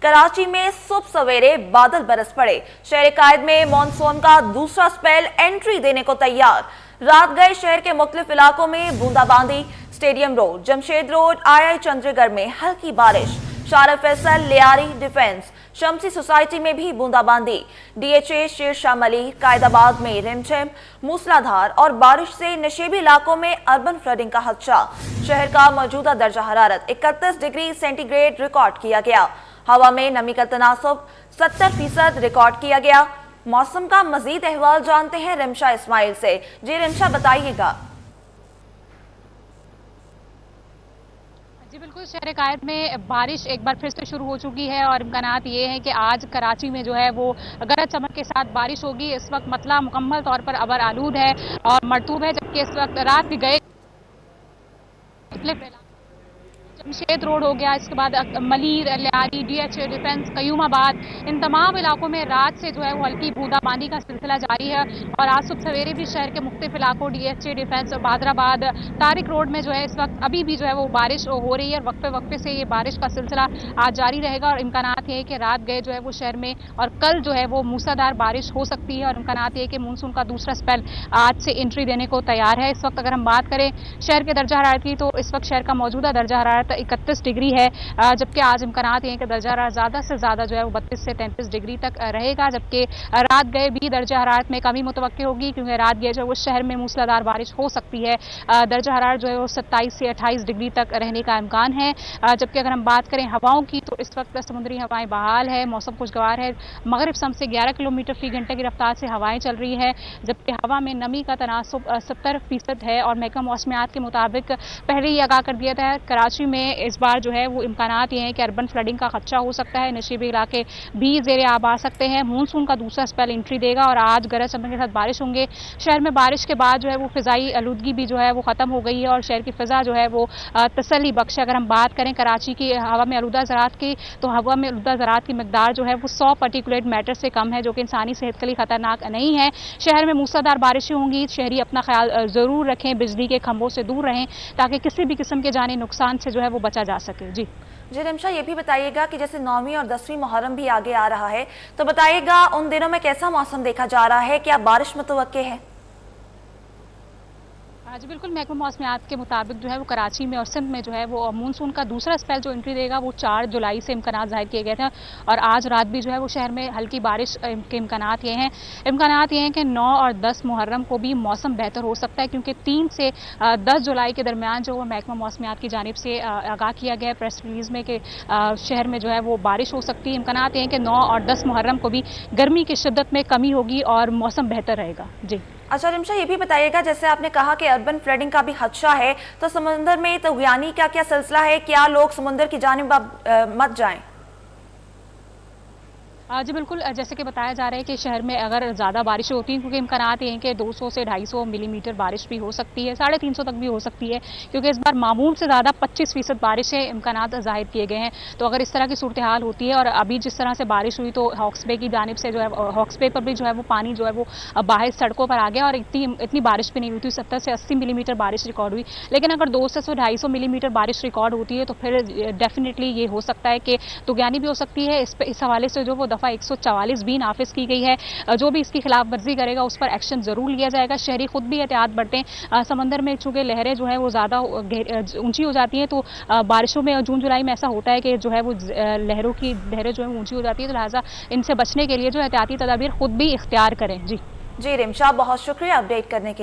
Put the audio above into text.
कराची में सुबह सवेरे बादल बरस पड़े। शहर कायद में मॉनसून का दूसरा स्पेल एंट्री देने को तैयार। रात गए शहर के मुख्तलिफ इलाकों में बूंदाबांदी। स्टेडियम रोड, जमशेद रोड, आई चंद्रगढ़ में हल्की बारिश। शारा फैसल, लियारी, डिफेंस, शमसी सोसाइटी में भी बूंदाबांदी। डीएचए, शेर शाह मली, कायदाबाद में रिमझिम, मूसलाधार और बारिश से नशेबी इलाकों में अर्बन फ्लडिंग का खदशा। शहर का मौजूदा दर्जा हरारत 31 डिग्री सेंटीग्रेड रिकॉर्ड किया गया। हवा में नमी का तनासुब 70% रिकॉर्ड किया गया। मौसम का मजीद अहवाल जानते हैं रिमशा इस्माइल से। जी रिमशा, बताइएगा। जी बिल्कुल, शहर कायद में बारिश एक बार फिर से शुरू हो चुकी है और इम्कानात ये हैं कि आज कराची में जो है वो गरज चमक के साथ बारिश होगी। इस वक्त मतला मुकम्मल तौर पर अबर आलूद है और मरतूब है, जबकि इस वक्त रात भी गए जमशेद रोड हो गया, इसके बाद मलीर, लियारी, डीएचए, डिफेंस, कयूमाबाद, इन तमाम इलाकों में रात से जो है वो हल्की बूंदाबांदी का सिलसिला जारी है। और आज सुबह सवेरे भी शहर के मुख्तलिफ इलाकों डीएचए, डिफेंस और बादराबाद, तारिक रोड में जो है इस वक्त अभी भी जो है वो बारिश हो रही है। वक्फे वक्फे से ये बारिश का सिलसिला आज जारी रहेगा और इम्कानात ये है कि रात गए जो है वो शहर में और कल जो है वो मूसलाधार बारिश हो सकती है। और इम्कानात ये है कि मानसून का दूसरा स्पेल आज से एंट्री देने को तैयार है। इस वक्त अगर हम बात करें शहर के दर्जा हरारत की, तो इस वक्त शहर का मौजूदा दर्जा हरारत 31 डिग्री है, जबकि आज इम्कानात हैं कि दर्जा हरारत ज़्यादा से ज़्यादा जो है वो 32 से 33 डिग्री तक रहेगा। जबकि रात गए भी दर्जा हरारत में कमी मुतवक्किल होगी, क्योंकि रात गए जो है वो शहर में मूसलाधार बारिश हो सकती है। दर्जा हरारत जो है वो 27 से 28 डिग्री तक रहने का इम्कान है। जबकि अगर हम बात करें हवाओं की, तो इस वक्त समुद्री हवाएं बहाल है, मौसम खुशगवार है। मगरिब सम से 11 किलोमीटर फी घंटे की रफ्तार से हवाएं चल रही है, जबकि हवा में नमी का तनासुब 70% है। और महकमा मौसमियात के मुताबिक पहले ही आगाह कर दिया था कराची में इस बार जो है वो इम्कानात ये हैं कि अर्बन फ्लडिंग का खदशा हो सकता है, नशीबी इलाके भी ज़ेरे आब आ सकते हैं। मानसून का दूसरा स्पेल एंट्री देगा और आज गरज चमक के साथ बारिश होंगे। शहर में बारिश के बाद जो है वो फिजाई आलूदगी भी जो है वो ख़त्म हो गई है और शहर की फ़िज़ा जो है वो तसल्ली बख्श है। अगर हम बात करें कराची की हवा में आलूदा ज़रात की, तो हवा में आलूदा ज़रात की मकदार जो है वो 100 पार्टिकुलेट मैटर से कम है, जो कि इंसानी सेहत के लिए खतरनाक नहीं है। शहर में मूसलाधार बारिशें होंगी, शहरी अपना ख्याल ज़रूर रखें, बिजली के खंभों से दूर रहें, ताकि किसी भी किस्म के जानी नुकसान से जो है वो बचा जा सके। जी रिमशा, ये भी बताइएगा कि जैसे 9वीं और 10वीं मुहर्रम भी आगे आ रहा है, तो बताइएगा उन दिनों में कैसा मौसम देखा जा रहा है, क्या बारिश मुतवक्के है? जी बिल्कुल, महकमा मौसमियात के मुताबिक जो है वो कराची में और सिंध में जो है वो मानसून का दूसरा स्पेल जो एंट्री देगा वो 4 जुलाई से इम्कानात जाहिर किए गए थे। और आज रात भी जो है वो शहर में हल्की बारिश के इम्कानात ये हैं। इम्कानात ये हैं कि 9 और 10 मुहर्रम को भी मौसम बेहतर हो सकता है, क्योंकि 3 से 10 जुलाई के दरमियान जो वो महकमा मौसमियात की जानिब से आगाह किया गया है प्रेस रिलीज़ में कि शहर में जो है वो बारिश हो सकती है। इम्कानात ये हैं कि 9 और 10 मुहर्रम को भी गर्मी की शिद्दत में कमी होगी और मौसम बेहतर रहेगा। जी अच्छा रिमशा, ये भी बताइएगा, जैसे आपने कहा कि अर्बन फ्लडिंग का भी खदशा है, तो समुद्र में तग़यानी का क्या सिलसिला है? क्या लोग समुद्र की जानिब मत जाएं? जी बिल्कुल, जैसे कि बताया जा रहा है कि शहर में अगर ज़्यादा बारिश होती हैं, क्योंकि इम्कानात ये हैं कि 200 से 250 मिलीमीटर बारिश भी हो सकती है, 350 तक भी हो सकती है, क्योंकि इस बार मामूल से ज़्यादा 25% बारिश के इम्कानात ज़ाहिर किए गए हैं। तो अगर इस तरह की सूरत हाल होती है और अभी जिस तरह से बारिश हुई, तो हॉक्स बे की जानिब से जो है हॉक्स बे पर भी जो है वो पानी जो है वो बाहर सड़कों पर आ गया और इतनी बारिश भी नहीं हुई थी, 70 से 80 मिलीमीटर बारिश रिकॉर्ड हुई। लेकिन अगर 200 से 250 मिलीमीटर बारिश रिकॉर्ड होती है, तो फिर डेफिनेटली ये हो सकता है कि तुगयानी भी हो सकती है। इस हवाले से जो वो दफ़ा 144 भी नाफिज की गई है। जो भी इसकी खिलाफ वर्जी करेगा उस पर एक्शन जरूर लिया जाएगा। शहरी खुद भी एहतियात बरतें। समंदर में चूंकि लहरें जो है वो ज़्यादा ऊंची हो जाती हैं, तो बारिशों में जून जुलाई में ऐसा होता है कि जो है वो लहरें जो है ऊंची हो जाती है, तो लिहाजा इनसे बचने के लिए जो एहतियाती तदाबीर खुद भी इख्तियार करें। जी रिमशा, बहुत शुक्रिया अपडेट करने के